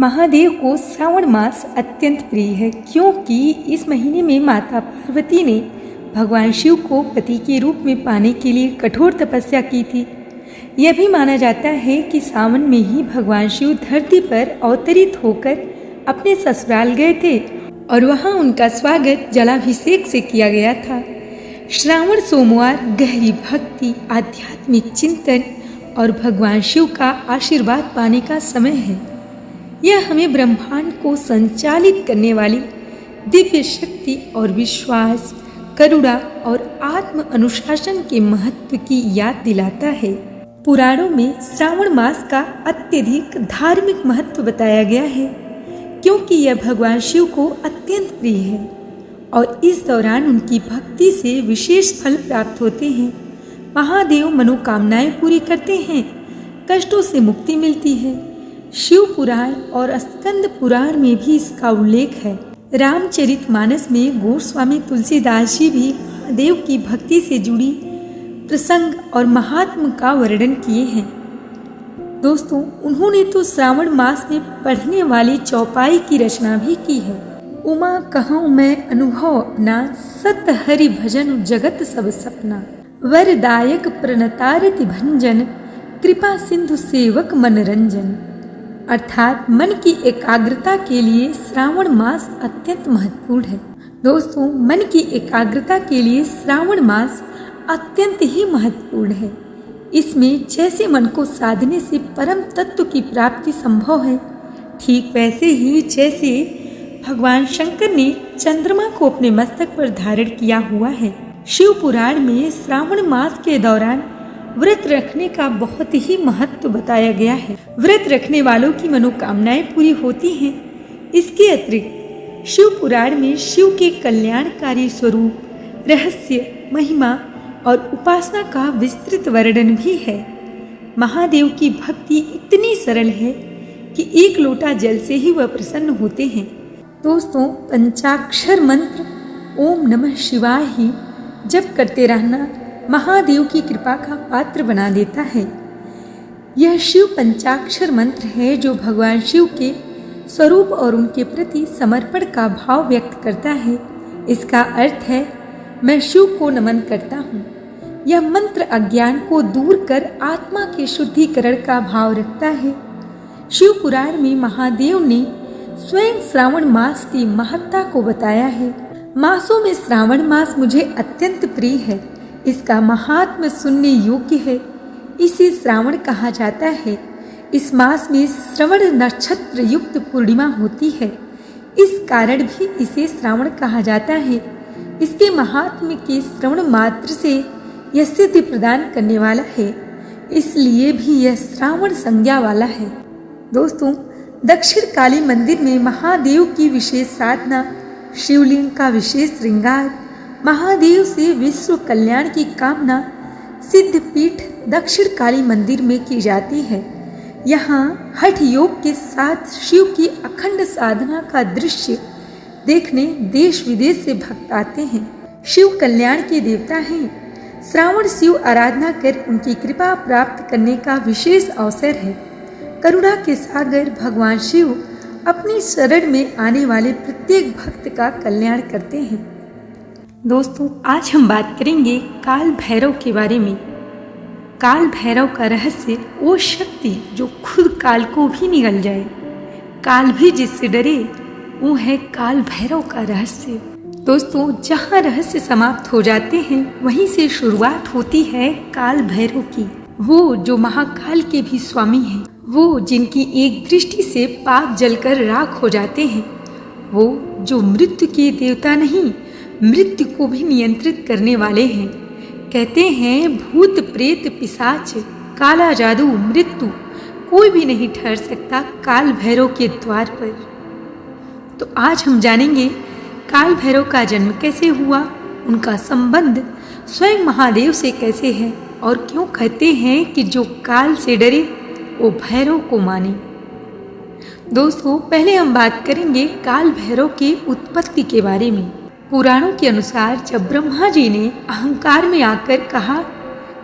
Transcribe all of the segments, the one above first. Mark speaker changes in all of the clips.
Speaker 1: महादेव को श्रावण मास अत्यंत प्रिय है, क्योंकि इस महीने में माता पार्वती ने भगवान शिव को पति के रूप में पाने के लिए कठोर तपस्या की थी। यह भी माना जाता है कि सावन में ही भगवान शिव धरती पर अवतरित होकर अपने ससुराल गए थे और वहां उनका स्वागत जलाभिषेक से किया गया था। श्रावण सोमवार गहरी भक्ति, आध्यात्मिक चिंतन और भगवान शिव का आशीर्वाद पाने का समय है। यह हमें ब्रह्मांड को संचालित करने वाली दिव्य शक्ति और विश्वास, करुणा और आत्म अनुशासन के महत्व की याद दिलाता है। पुराणों में श्रावण मास का अत्यधिक धार्मिक महत्व बताया गया है, क्योंकि यह भगवान शिव को अत्यंत प्रिय है और इस दौरान उनकी भक्ति से विशेष फल प्राप्त होते हैं। महादेव मनोकामनाएं पूरी करते हैं, कष्टों से मुक्ति मिलती है। शिव पुराण और स्कंद पुराण में भी इसका उल्लेख है। रामचरितमानस में गोस्वामी तुलसीदास जी भी महादेव की भक्ति से जुड़ी प्रसंग और महात्म का वर्णन किए हैं। दोस्तों, उन्होंने तो श्रावण मास में पढ़ने वाली चौपाई की रचना भी की है। उमा कहूँ मैं अनुभव अपना, सत हरि भजन जगत सब सपना, वरदायक प्रणतारति भंजन, कृपा सिंधु सेवक मनरंजन। अर्थात मन की एकाग्रता के लिए श्रावण मास अत्यंत महत्वपूर्ण है। दोस्तों, मन की एकाग्रता के लिए श्रावण मास अत्यंत ही महत्वपूर्ण है। इसमें जैसे मन को साधने से परम तत्व की प्राप्ति संभव है, ठीक वैसे ही जैसे भगवान शंकर ने चंद्रमा को अपने मस्तक पर धारण किया हुआ है। शिव पुराण में श्रावण मास के दौरान व्रत रखने का बहुत ही महत्व बताया गया है। व्रत रखने वालों की मनोकामनाएं पूरी होती हैं। इसके अतिरिक्त शिव पुराण में शिव के कल्याणकारी स्वरूप, रहस्य, महिमा और उपासना का विस्तृत वर्णन भी है। महादेव की भक्ति इतनी सरल है कि एक लोटा जल से ही वह प्रसन्न होते हैं। दोस्तों, पंचाक्षर मंत्र ओम नमः शिवाय ही जप करते रहना महादेव की कृपा का पात्र बना देता है। यह शिव पंचाक्षर मंत्र है जो भगवान शिव के स्वरूप और उनके प्रति समर्पण का भाव व्यक्त करता है। इसका अर्थ है, मैं शिव को नमन करता हूँ। यह मंत्र अज्ञान को दूर कर आत्मा के शुद्धिकरण का भाव रखता है। शिव पुराण में महादेव ने स्वयं श्रावण मास की महत्ता को बताया है। मासों में श्रावण मास मुझे अत्यंत प्रिय है। इसका महात्म्य सुनने योग्य है। इसे श्रावण कहा जाता है। इस मास में श्रवण नक्षत्र युक्त पूर्णिमा होती है। इस कारण भी इसे श्रावण कहा जाता है। इसके महात्म्य के श्रवण मात्र से यह सिद्धि प्रदान करने वाला है, इसलिए भी यह श्रावण संज्ञा वाला है। दोस्तों, दक्षिण काली मंदिर में महादेव की विशेष साधना, शिवलिंग का विशेष श्रृंगार, महादेव से विश्व कल्याण की कामना सिद्ध पीठ दक्षिण काली मंदिर में की जाती है। यहाँ हठ योग के साथ शिव की अखंड साधना का दृश्य देखने देश विदेश से भक्त आते हैं। शिव कल्याण के देवता हैं। श्रावण शिव आराधना कर उनकी कृपा प्राप्त करने का विशेष अवसर है। करुणा के सागर भगवान शिव अपनी शरण में आने वाले प्रत्येक भक्त का कल्याण करते हैं। दोस्तों, आज हम बात करेंगे काल भैरव के बारे में। काल भैरव का रहस्य वो शक्ति जो खुद काल को भी निगल जाए। काल भी जिससे डरे, वो है काल भैरव का रहस्य। दोस्तों, जहाँ रहस्य समाप्त हो जाते हैं, वहीं से शुरुआत होती है काल भैरव की। वो जो महाकाल के भी स्वामी हैं, वो जिनकी एक दृष्टि से पाप जलकर राख हो जाते हैं, वो जो मृत्यु के देवता नहीं, मृत्यु को भी नियंत्रित करने वाले हैं। कहते हैं, भूत प्रेत पिशाच, काला जादू, मृत्यु कोई भी नहीं ठहर सकता काल भैरव के द्वार पर। तो आज हम जानेंगे काल भैरव का जन्म कैसे हुआ, उनका संबंध स्वयं महादेव से कैसे है और क्यों कहते हैं कि जो काल से डरे वो भैरव को माने। दोस्तों, पहले हम बात करेंगे काल भैरव की उत्पत्ति के बारे में। पुराणों के अनुसार जब ब्रह्मा जी ने अहंकार में आकर कहा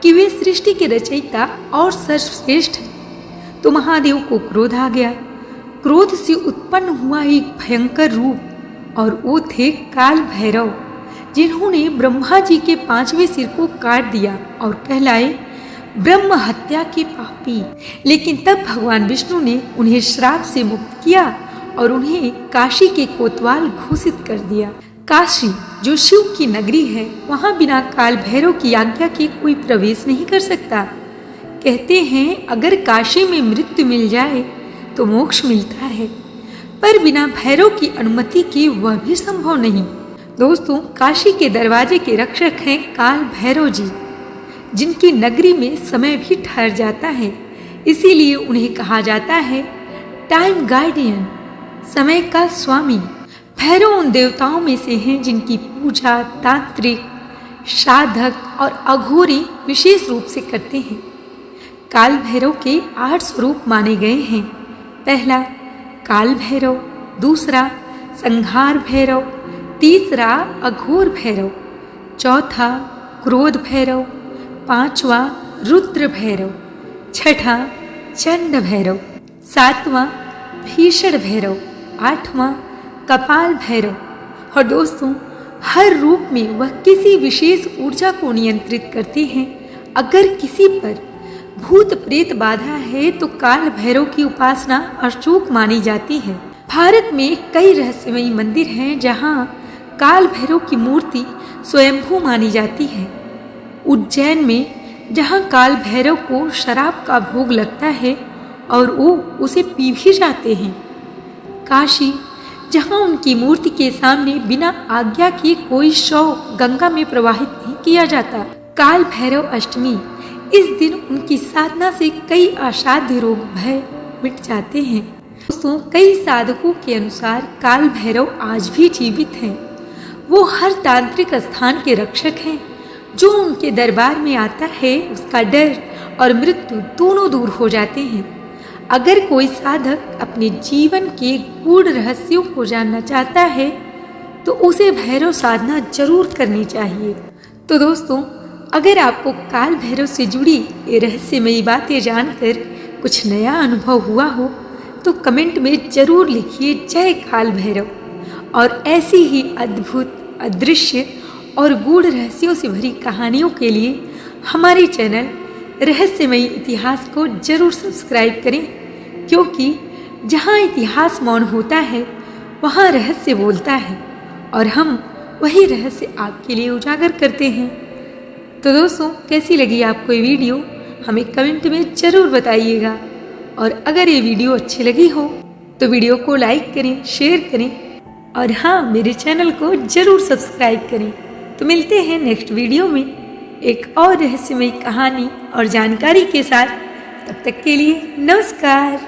Speaker 1: कि वे सृष्टि के रचयिता और सर्वश्रेष्ठ हैं, तो महादेव को क्रोध आ गया। क्रोध से उत्पन्न हुआ एक भयंकर रूप, और वो थे काल भैरव, जिन्होंने ब्रह्मा जी के 5वें सिर को काट दिया और कहलाए ब्रह्म हत्या के पापी। लेकिन तब भगवान विष्णु ने उन्हें श्राप से मुक्त किया और उन्हें काशी के कोतवाल घोषित कर दिया। काशी जो शिव की नगरी है, वहां बिना काल भैरव की आज्ञा के कोई प्रवेश नहीं कर सकता। कहते हैं अगर काशी में मृत्यु मिल जाए तो मोक्ष मिलता है, पर बिना भैरव की अनुमति के वह भी संभव नहीं। दोस्तों, काशी के दरवाजे के रक्षक हैं काल भैरव जी, जिनकी नगरी में समय भी ठहर जाता है, इसीलिए उन्हें कहा जाता है टाइम गार्डियन, समय का स्वामी। भैरव उन देवताओं में से हैं जिनकी पूजा तांत्रिक, साधक और अघोरी विशेष रूप से करते हैं। काल भैरव के 8 स्वरूप माने गए हैं। पहला काल भैरव, दूसरा संहार भैरव, तीसरा अघोर भैरव, चौथा क्रोध भैरव, पांचवा रुद्र भैरव, छठा चंड भैरव, सातवां भीषण भैरव, आठवां कपाल भैरव। और दोस्तों, हर रूप में वह किसी विशेष ऊर्जा को नियंत्रित करते हैं। अगर किसी पर भूत प्रेत बाधा है तो काल भैरव की उपासना अशुभ मानी जाती है। भारत में कई रहस्यमयी मंदिर हैं जहां काल भैरव की मूर्ति स्वयंभू मानी जाती है। उज्जैन में जहां काल भैरव को शराब का भोग लगता है और वो उसे पी भी जाते हैं। काशी जहां उनकी मूर्ति के सामने बिना आज्ञा के कोई शव गंगा में प्रवाहित नहीं किया जाता। काल भैरव अष्टमी, इस दिन उनकी साधना से कई असाध्य रोग भय मिट जाते हैं। दोस्तों, कई साधकों के अनुसार काल भैरव आज भी जीवित हैं। वो हर तांत्रिक स्थान के रक्षक हैं। जो उनके दरबार में आता है उसका डर और मृत्यु दोनों दूर हो जाते हैं। अगर कोई साधक अपने जीवन के गूढ़ रहस्यों को जानना चाहता है तो उसे भैरव साधना जरूर करनी चाहिए। तो दोस्तों, अगर आपको काल भैरव से जुड़ी ये रहस्यमयी बातें जानकर कुछ नया अनुभव हुआ हो तो कमेंट में जरूर लिखिए जय काल भैरव। और ऐसी ही अद्भुत, अदृश्य और गूढ़ रहस्यों से भरी कहानियों के लिए हमारे चैनल रहस्यमयी इतिहास को जरूर सब्सक्राइब करें, क्योंकि जहाँ इतिहास मौन होता है वहाँ रहस्य बोलता है और हम वही रहस्य आपके लिए उजागर करते हैं। तो दोस्तों, कैसी लगी आपको ये वीडियो हमें कमेंट में ज़रूर बताइएगा। और अगर ये वीडियो अच्छी लगी हो तो वीडियो को लाइक करें, शेयर करें और हाँ, मेरे चैनल को ज़रूर सब्सक्राइब करें। तो मिलते हैं नेक्स्ट वीडियो में एक और रहस्यमयी कहानी और जानकारी के साथ। तब तक के लिए नमस्कार।